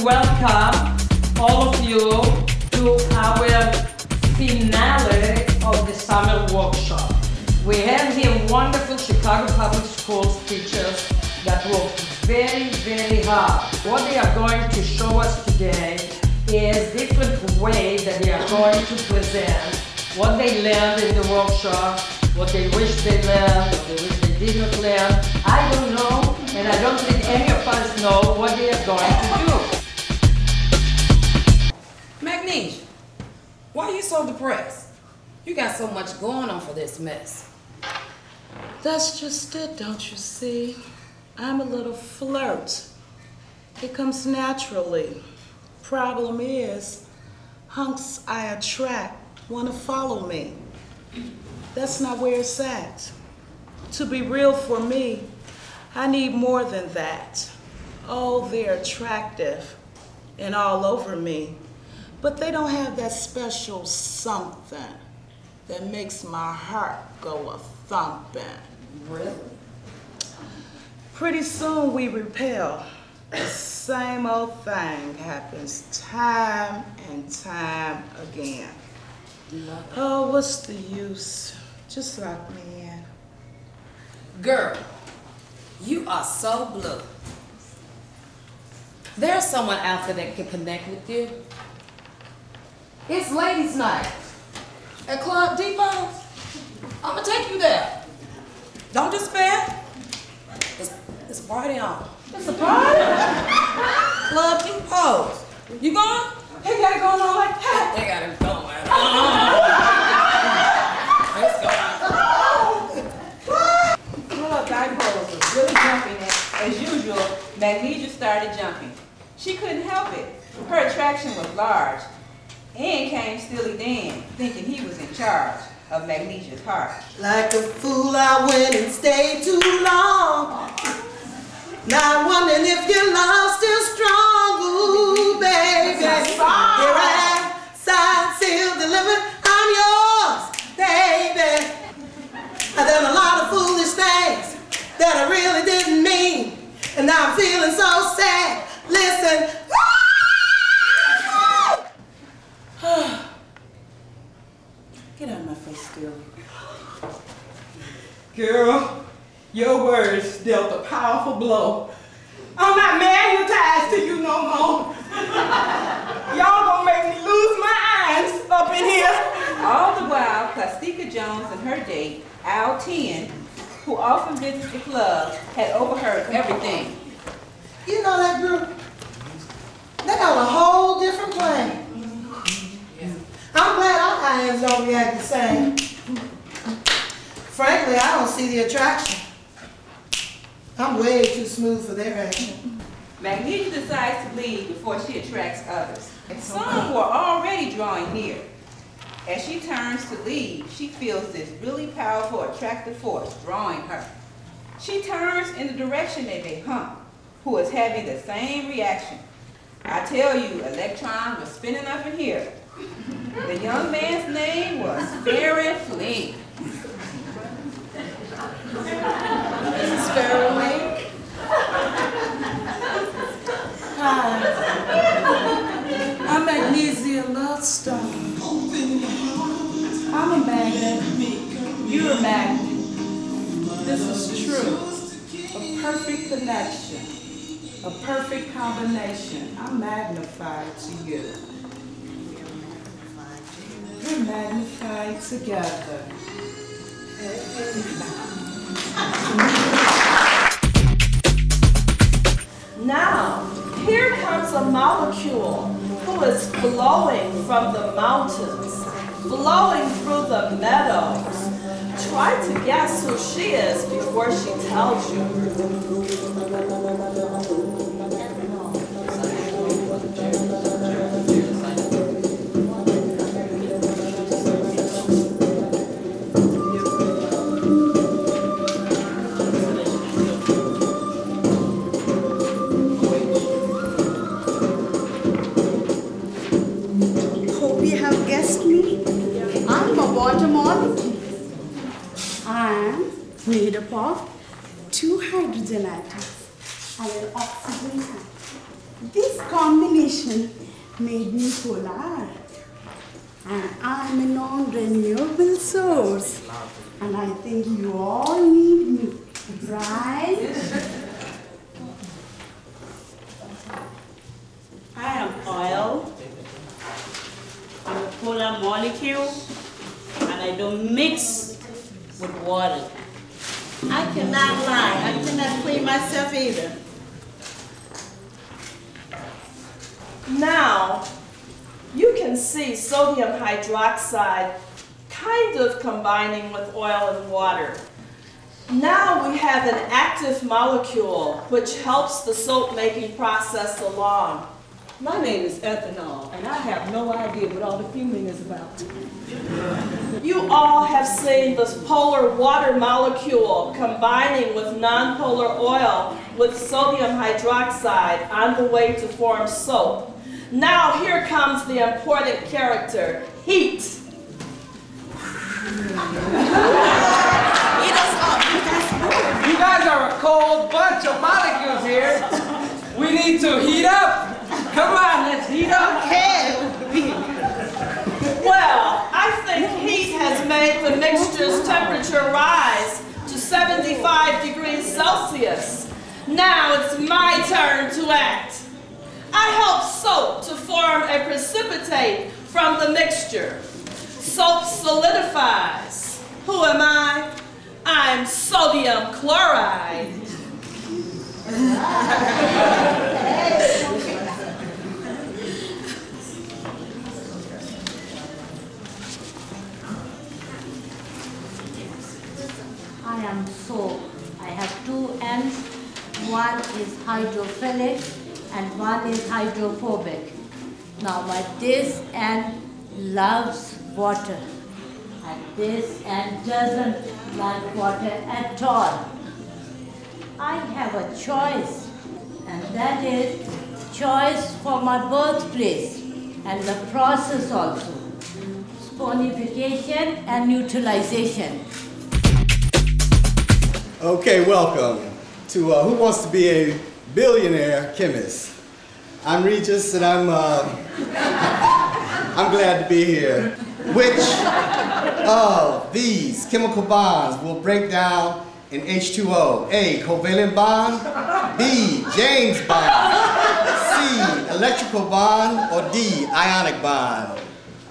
to welcome all of you to our finale of the summer workshop. We have here wonderful Chicago Public Schools teachers that work very, very hard. What they are going to show us today is different ways that they are going to present what they learned in the workshop, what they wish they learned, what they wish they did not learn. I don't know, and I don't think any of us know what they are going to do. Magnesia, why are you so depressed? You got so much going on for this mess. That's just it, don't you see? I'm a little flirt. It comes naturally. Problem is, hunks I attract want to follow me. That's not where it's at. To be real for me, I need more than that. Oh, they're attractive and all over me, but they don't have that special something that makes my heart go a-thumping. Really? Pretty soon we repel. The same old thing happens time and time again. Oh, what's the use? Just lock me in. Girl, you are so blue. There's someone out there that can connect with you. It's ladies' night at Club Depot. I'm gonna take you there. Don't despair. It's a party on. It's a party? Club Depot. You going? They got it going on like that. They got it going on. Let's go. Club Dipole was really jumping, and as usual, Magnesia started jumping. She couldn't help it. Her attraction was large. And came Steely Dan, thinking he was in charge of Magnesia's heart. Like a fool, I went and stayed too long. Now wondering if your love's still strong. Ooh, baby. Here I am, signed, sealed, delivered. I'm yours, baby. I've done a lot of foolish things that I really didn't mean. And now I'm feeling so sad. Listen. Get out of my face, Steely. Girl, your words dealt a powerful blow. I'm not magnetized to you no more. Y'all gonna make me lose my eyes up in here. All the while, Plastica Jones and her date, Al Tien, who often visits the club, had overheard everything. You know that group? They got a whole different plan. I'm glad our hands don't react the same. Frankly, I don't see the attraction. I'm way too smooth for their action. Magnesia decides to leave before she attracts others. Some were already drawing near. As she turns to leave, she feels this really powerful, attractive force drawing her. She turns in the direction of a hunk, who is having the same reaction. I tell you, electrons were spinning up in here. The young man's name was Farron Fleet. Mrs. Farrelly. Hi. I'm Magnesia Lovestone. I'm a magnet. You're a magnet. This is true. A perfect connection. A perfect combination. I'm magnified to you. We're magnified together. Now, here comes a molecule who is flowing from the mountains, flowing through the meadows. Try to guess who she is before she tells you. Hope you have guessed me. I'm a water molecule. I am made up of two hydrogen atoms and an oxygen atom. This combination made me polar. And I'm a non-renewable source. And I think you all need me, right? I am oil. I'm a polar molecule. And I don't mix with water. I cannot lie. I cannot play myself either. Now, you can see sodium hydroxide kind of combining with oil and water. Now we have an active molecule which helps the soap making process along. My name is ethanol, and I have no idea what all the fuming is about. You all have seen this polar water molecule combining with nonpolar oil with sodium hydroxide on the way to form soap. Now here comes the important character, heat. You guys are a cold bunch of molecules here. We need to heat up. Come on, let's heat up. Well, I think heat has made the mixture's temperature rise to 75 degrees Celsius. Now it's my turn to act. I help soap to form a precipitate from the mixture. Soap solidifies. Who am I? I'm sodium chloride. I am soap. I have two ends. One is hydrophilic and one is hydrophobic. Now this end loves water and this end doesn't like water at all. I have a choice, and that is choice for my birthplace and the process also. Sponification and neutralization. Okay, welcome to Who Wants to Be a Billionaire Chemist. I'm Regis, and I'm glad to be here. Which of these chemical bonds will break down in H2O? A, covalent bond, B, James bond, C, electrical bond, or D, ionic bond?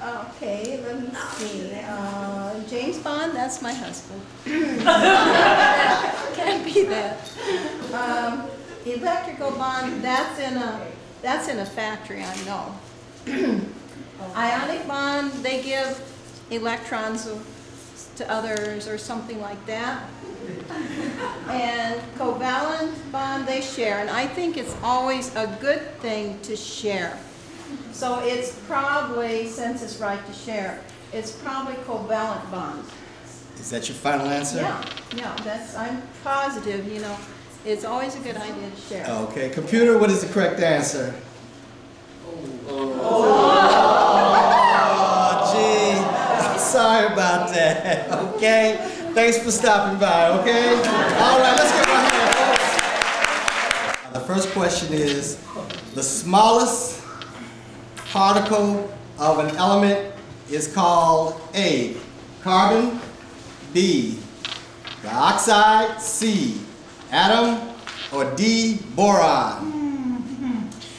Okay, let me see. James Bond, that's my husband. Can't be that. Electrical bond, that's in a factory, I know. Ionic bond, they give electrons to others or something like that. And covalent bond, they share. And I think it's always a good thing to share. So it's probably, since it's right to share, it's probably covalent bond. Is that your final answer? Yeah, I'm positive, you know. It's always a good idea to share. Okay, computer, what is the correct answer? Oh, gee, I'm sorry about that, okay? Thanks for stopping by, okay? All right, let's get right here. The first question is, the smallest particle of an element is called A, carbon, B, dioxide, C, atom, or D, boron?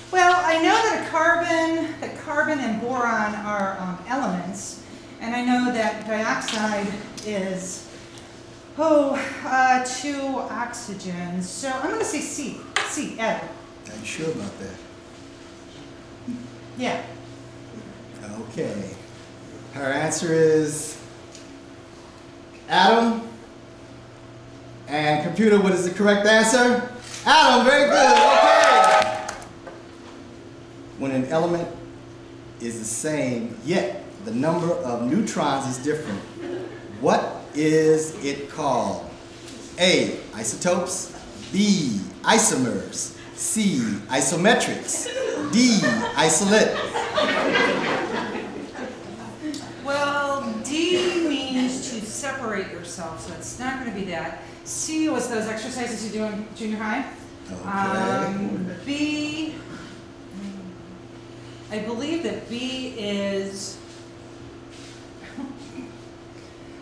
Well, I know that carbon and boron are elements, and I know that dioxide is, two oxygens. So I'm going to say C, atom. Are you sure about that? Yeah. Okay. Her answer is atom. And computer, what is the correct answer? Atom, very good, okay. When an element is the same, yet the number of neutrons is different, what is it called? A, isotopes, B, isomers, C, isometrics, D, isolate. Well, D means to separate yourself, so it's not going to be that. C was those exercises you do in junior high. Okay. B, I believe that B is,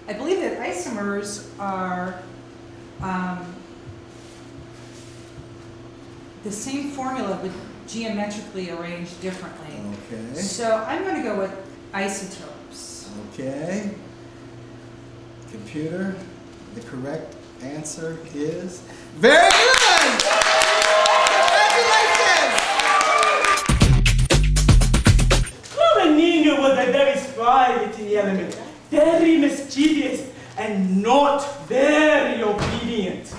I believe that isomers are the same formula but geometrically arranged differently. Okay. So I'm going to go with isotopes. Okay. Computer, the correct answer is very good! Congratulations! Chlorine was a very spry-eating element, very mischievous, and not very obedient.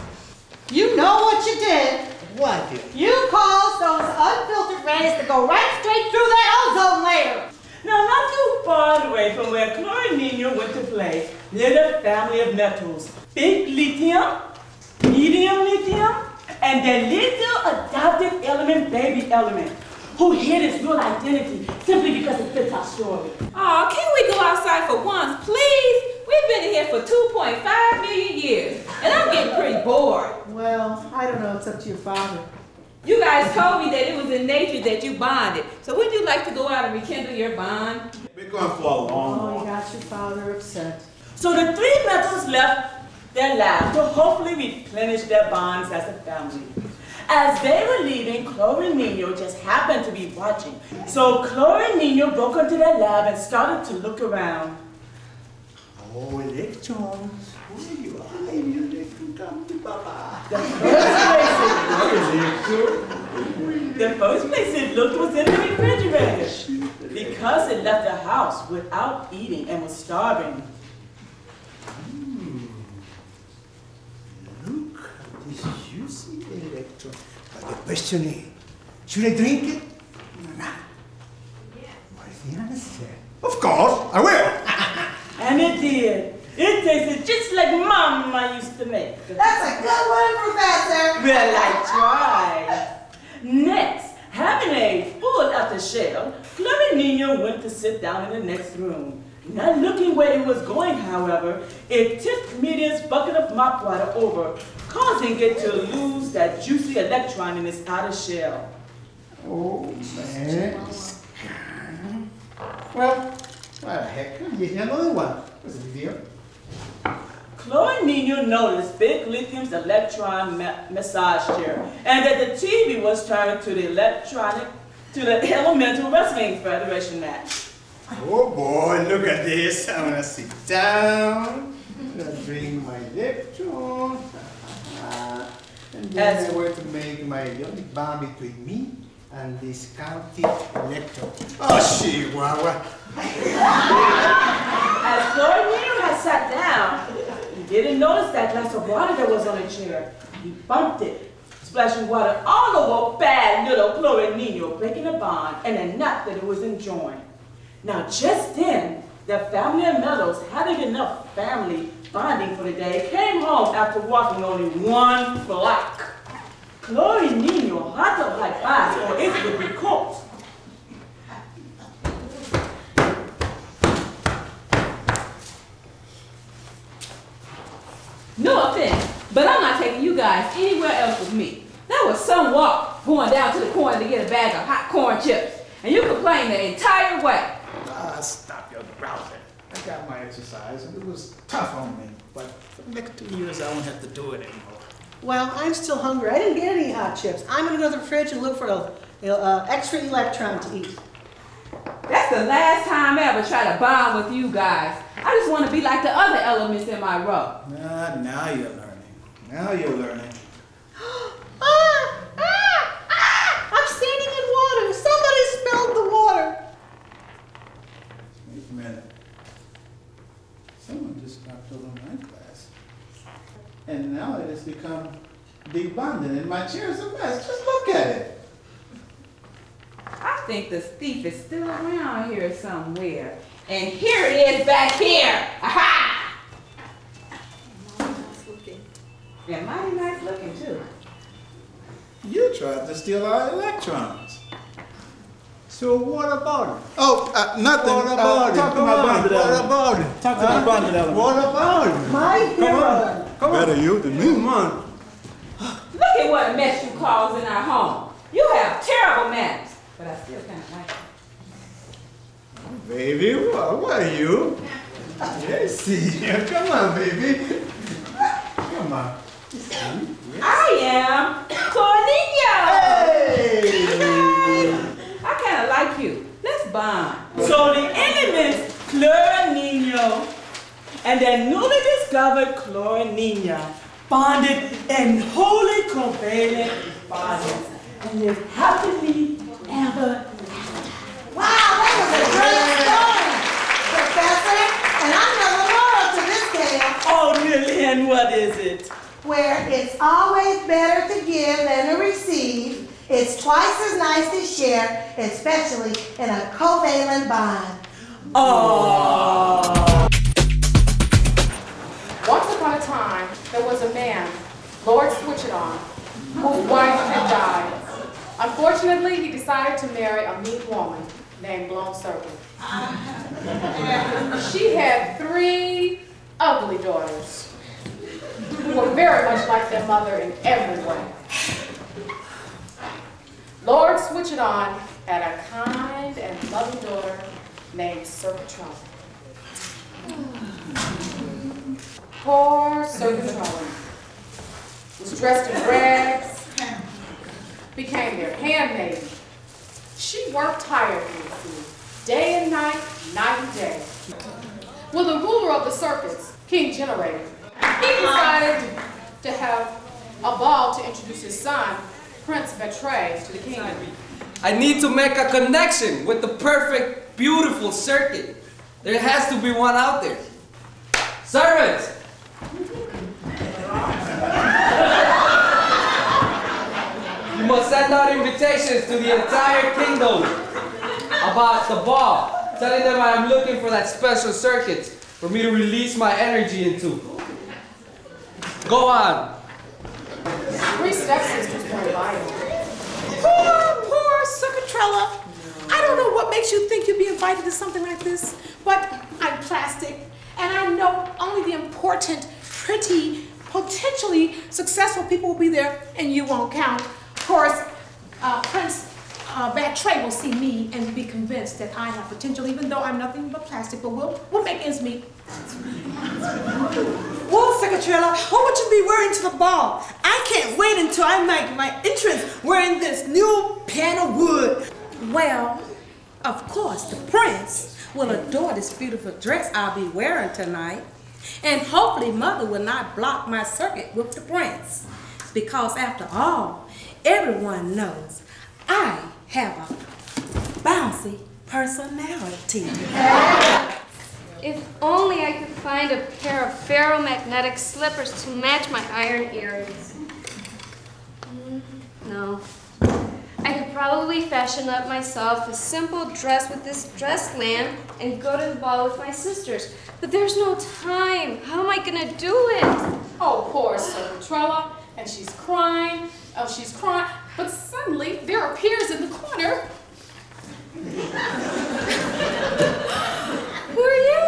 You know what you did. What did? You caused those unfiltered rays to go right straight through that ozone layer. Now, not too far away from where Chlorine went to play, near the family of metals, big lithium, medium lithium, and the little adopted element, baby element, who hid its real identity simply because it fits our story. Aw, can we go outside for once, please? We've been here for 2.5 million years, and I'm getting pretty bored. Well, I don't know, it's up to your father. You guys told me that it was in nature that you bonded, so would you like to go out and rekindle your bond? We're going for a long Oh, walk. you got your father upset. So the three metals left their lab to hopefully replenish their bonds as a family. As they were leaving, Chlorine just happened to be watching. So Chlorine broke into their lab and started to look around. Oh, electrons. Where you are, you electron, come to Papa. The first place it looked was in the refrigerator because it left the house without eating and was starving. Look at this juicy electron. But the question is, should I drink it? No. What is the answer? Of course, I will. And it did. It tasted just like Mama used to make. That's a good one, Professor. Well, I tried. Next, having a full out the shell, Chlorine went to sit down in the next room. Not looking where it was going, however, it tipped Media's bucket of mop water over, causing it to lose that juicy electron in its outer shell. Oh, man. Well, what the heck? I'm getting another one. What's the deal? Chlorine noticed Big Lithium's electron massage chair, and that the TV was turned to the Elemental Wrestling Federation match. Oh boy, look at this. I'm gonna sit down. I'm gonna bring my electron. And then I'm going to make my only bond between me and this county electron. Oh, Chihuahua. As Chlorine had sat down, he didn't notice that glass of water that was on the chair. He bumped it, splashing water all over bad little Chlorine, breaking a bond and a nap that it was enjoying. Now, just then, the family of metals, having enough family bonding for the day, came home after walking only one block. Chlorine had to high five or it would be caught. No offense, but I'm not taking you guys anywhere else with me. That was some walk going down to the corner to get a bag of hot corn chips, and you complained the entire way. Stop your grousing. I got my exercise and it was tough on me. But for the next 2 years, I won't have to do it anymore. Well, I'm still hungry. I didn't get any hot chips. I'm going to go to the fridge and look for an extra electron to eat. That's the last time I ever try to bond with you guys. I just want to be like the other elements in my row. Now you're learning. Now you're learning. I'm standing in water. Somebody spilled the water. Wait a minute. Someone just stopped over my glass. And now it has become debonded and my chair's a mess. Just look at it. I think the thief is still around here somewhere. And here it is back here. Aha! Mighty nice looking. Yeah, mighty nice looking too. You tried to steal our electrons. So what about it? Oh, nothing. What about it? Talk to my bonded element. What about it? Talk to my bonded element. What about it? My hero. Come on. Better you than me. Come on. Look at what a mess you caused in our home. You have terrible manners, but I still kind of like it. baby. What are you? Let's see. Come on, baby. Come on. I am Cornelius. Hey! I kind of like you. Let's bond. So the elements Chlornino and their newly discovered Chlornina bonded in holy covalent bonds and live happily ever after. Wow, that was a great story, Professor. And I know the moral to this tale. Oh, Lillian, what is it? Where it's always better to give than to receive. It's twice as nice to share, especially in a covalent bond. Oh. Once upon a time, there was a man, Lord Switchedon, whose wife had died. Unfortunately, he decided to marry a mean woman named Blown Serpent. She had 3 ugly daughters who were very much like their mother in every way. Lord Switchedon had a kind and loving daughter named Serpetrella. Poor Serpetrella was dressed in rags, became their handmaiden. She worked tirelessly, day and night, night and day. Well, the ruler of the serpents, King Generator, he decided to have a ball to introduce his son, Prince Betray, to the kingdom. I need to make a connection with the perfect, beautiful circuit. There has to be one out there. Servants! You must send out invitations to the entire kingdom about the ball, telling them I am looking for that special circuit for me to release my energy into. Go on. 3 stepsisters were invited. Poor Serpetrella. I don't know what makes you think you'd be invited to something like this, but I'm plastic, and I know only the important, pretty, potentially successful people will be there, and you won't count. Of course, Prince Betray will see me and be convinced that I have potential, even though I'm nothing but plastic, but we'll make ends meet. Well, Serpetrella, what would you be wearing to the ball? I can't wait until I make my entrance wearing this new pan of wood. Well, of course, the prince will adore this beautiful dress I'll be wearing tonight. And hopefully Mother will not block my circuit with the prince. Because after all, everyone knows I have a bouncy personality. If only I could find a pair of ferromagnetic slippers to match my iron earrings. No. I could probably fashion up myself a simple dress with this dress lamp and go to the ball with my sisters. But there's no time. How am I gonna do it? Oh, poor Serpetrella. And she's crying. Oh, she's crying. But suddenly, there appears in the corner. Who are you?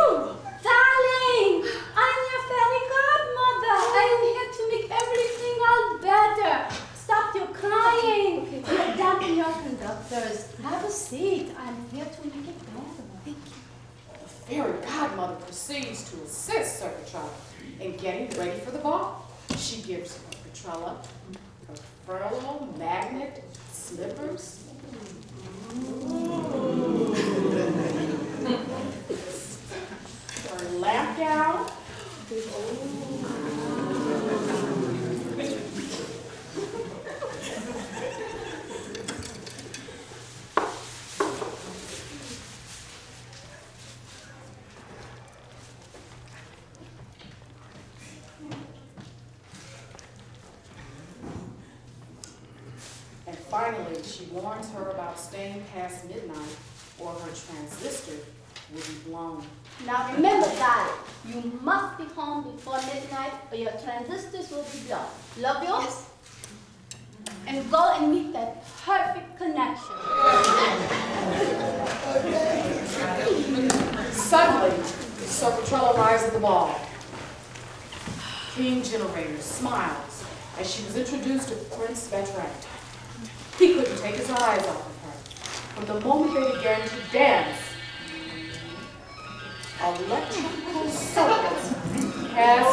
Darling, I'm your fairy godmother. I am here to make everything all better. Stop your crying. Dampen your conductors. Have a seat. I'm here to make it better. Thank you. The fairy godmother proceeds to assist Serpetrella in getting ready for the ball. She gives Serpetrella her ferromagnet slippers. Her lamp gown. And finally, she warns her about staying past midnight or her transistor will be blown. Now remember, darling, you must be home before midnight or your transistors will be blown. Love you? Yes. And go and meet that perfect connection. Suddenly, Serpetrella arrives at the ball. King Generator smiles as she was introduced to Prince Betray. He couldn't take his eyes off of her. From the moment they began to dance, electrical circuits has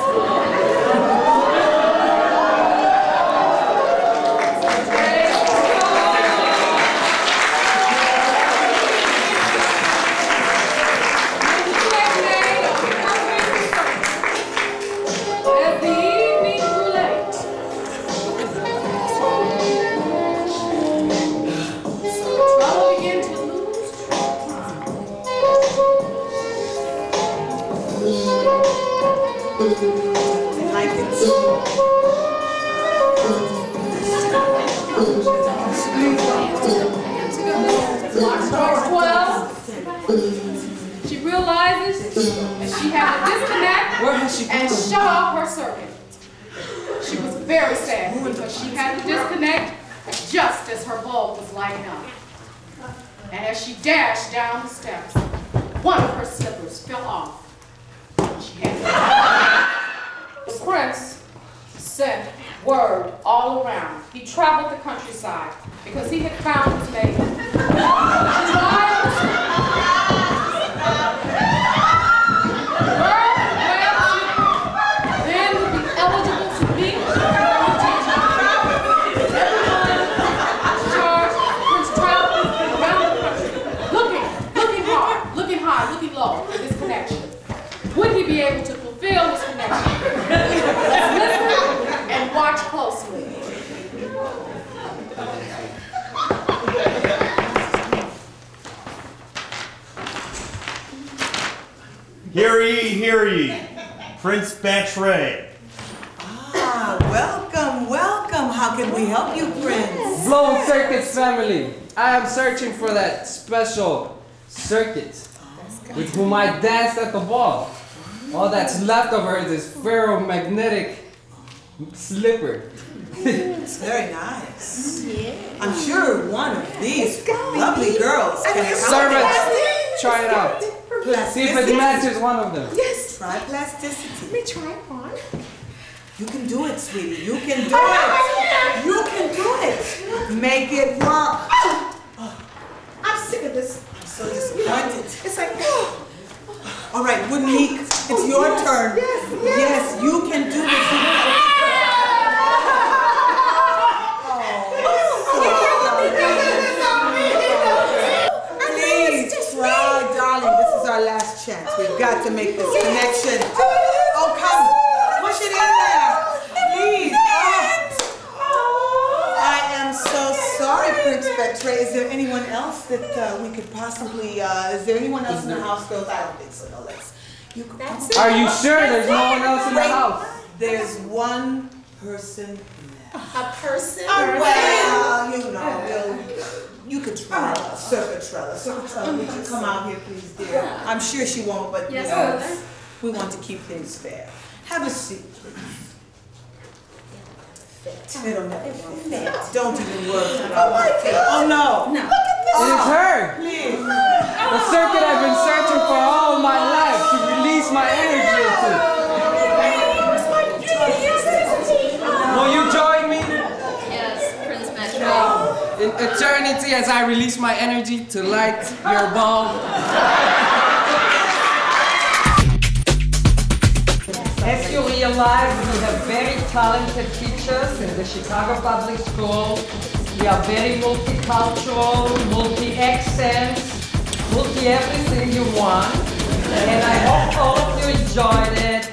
She realizes that she had to disconnect and shut off her circuit. She was very sad because she had to disconnect just as her bulb was lighting up. And as she dashed down the steps, one of her slippers fell off. She had to... The prince sent word all around. He traveled the countryside because he had found his maiden. Would he be able to fulfill his connection? Listen and watch closely. Hear ye, Prince Batray. Ah, welcome, welcome. How can we help you, Prince? Blown Circuits family. I am searching for that special circuit with whom I danced at the ball. All that's left of her is this ferromagnetic slipper. It's very nice. Yeah. I'm sure one of these lovely girls can help. Servants, try it out. See if it matches one of them. Yes. Try plasticity. Let me try one. You can do it, sweetie. You can do it. You can do it. Make it work. Oh, I'm sick of this. I'm so disappointed. It's like, all right, Woodmeek, it's your turn. Yes, you can do this. Please try, darling. This is our last chance. We've got to make this connection. Oh, come. Push it in there. Please. I am so sorry, Prince Batray. Is there anyone else that we could possibly, is there anyone else in the house, girls? I don't think so. No, let's. Are you sure there's no one else in the house? There's one person left. A person? Well, you know, you could try Circuitrella. Circuitrella, would you come out here, please, dear? I'm sure she won't, but yes, you know, we want to keep things fair. Have a seat, please. It'll never fit. Don't even worry about it. Oh, no. No. Look at this. It is her. Please. The circuit I've been searching for all my life to release my energy into. Will you join me? Yes, Prince Batray. In eternity as I release my energy to light your bulb. As you realize, we have very talented teachers in the Chicago Public School. We are very multicultural, multi-accents, multi-everything you want. And I hope all of you enjoyed it.